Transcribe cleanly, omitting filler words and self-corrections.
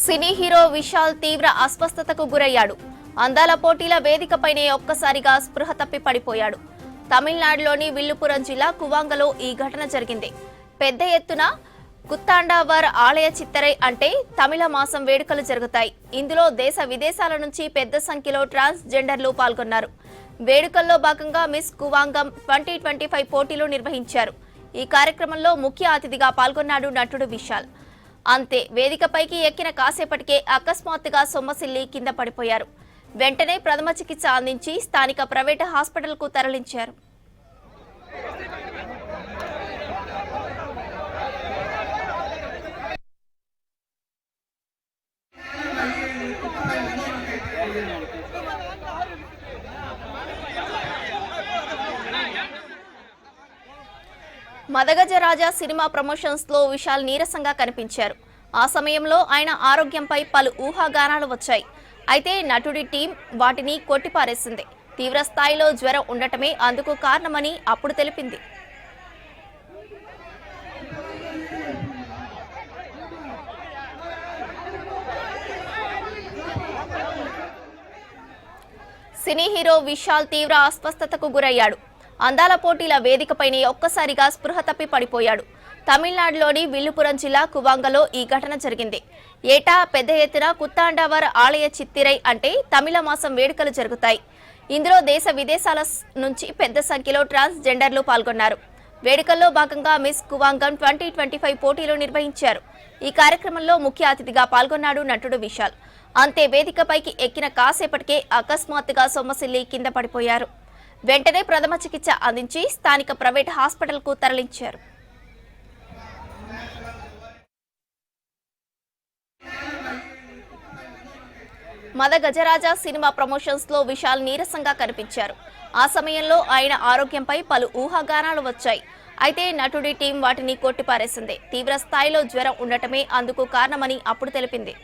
Cine hero Vishal తీవ్ర అస్వస్థతకు గురయ్యాడు. అందాల పోటీల వేదికపైనే ఒక్కసారిగా స్పృహ తప్పి పడిపోయాడు. తమిళనాడులోని విల్లుపురం జిల్లా కువాంగలో ఈ ఘటన జరిగింది. పెద్ద ఎత్తున కుత్తాండావర్ ఆలయ చిత్తరై అంటే తమిళ మాసం వేడుకలు జరుగుతాయి. ఇందులో దేశ విదేశాల నుంచి పెద్ద సంఖ్యలో ట్రాన్స్జెండర్లు పాల్గొన్నారు. వేడుకల్లో భాగంగా మిస్ కువాంగం 2025 పోటీలు నిర్వహించారు. ఈ కార్యక్రమంలో ముఖ్య అతిథిగా పాల్గొన్నాడు నటుడు విశాల్. అంతే వేదికపైకి ఎక్కిన కాసేపటికే అకస్మాత్తుగా సొమ్మసిల్లి కింద పడిపోయారు. వెంటనే ప్రథమ చికిత్స అందించి స్థానిక ప్రైవేటు హాస్పిటల్కు తరలించారు. మదగజరాజా సినిమా ప్రమోషన్స్ లో విశాల్ నీరసంగా కనిపించారు. ఆ సమయంలో ఆయన ఆరోగ్యంపై పలు ఊహాగానాలు వచ్చాయి. అయితే నటుడి టీం వాటిని కొట్టిపారేసింది. తీవ్ర స్థాయిలో జ్వరం ఉండటమే అందుకు కారణమని అప్పుడు తెలిపింది. సినీ హీరో విశాల్ తీవ్ర అస్వస్థతకు గురయ్యాడు. అందాల పోటీల వేదికపైనే ఒక్కసారిగా స్పృహ తప్పి పడిపోయాడు. తమిళనాడులోని విల్లుపురం జిల్లా కువాంగలో ఈ ఘటన జరిగింది. ఏటా పెద్ద ఎత్తున కుత్తాండావర్ ఆలయ చిత్తిరై అంటే తమిళ మాసం వేడుకలు జరుగుతాయి. ఇందులో దేశ విదేశాల నుంచి పెద్ద సంఖ్యలో ట్రాన్స్జెండర్లు పాల్గొన్నారు. వేడుకల్లో భాగంగా మిస్ కువాంగం 2025 పోటీలు నిర్వహించారు. ఈ కార్యక్రమంలో ముఖ్య అతిథిగా పాల్గొన్నాడు నటుడు విశాల్. అంతే వేదికపైకి ఎక్కిన కాసేపటికే అకస్మాత్తుగా సొమ్మసిల్లి కింద పడిపోయారు. వెంటనే ప్రథమ చికిత్స అందించి స్థానిక ప్రైవేట్ హాస్పిటల్కు తరలించారు. మదగజరాజా సినిమా ప్రమోషన్స్ లో విశాల్ నీరసంగా కనిపించారు. ఆ సమయంలో ఆయన ఆరోగ్యంపై పలు ఊహాగానాలు వచ్చాయి. అయితే నటుడి టీం వాటిని కొట్టిపారేసింది. తీవ్ర స్థాయిలో జ్వరం ఉండటమే అందుకు కారణమని అప్పుడు తెలిపింది.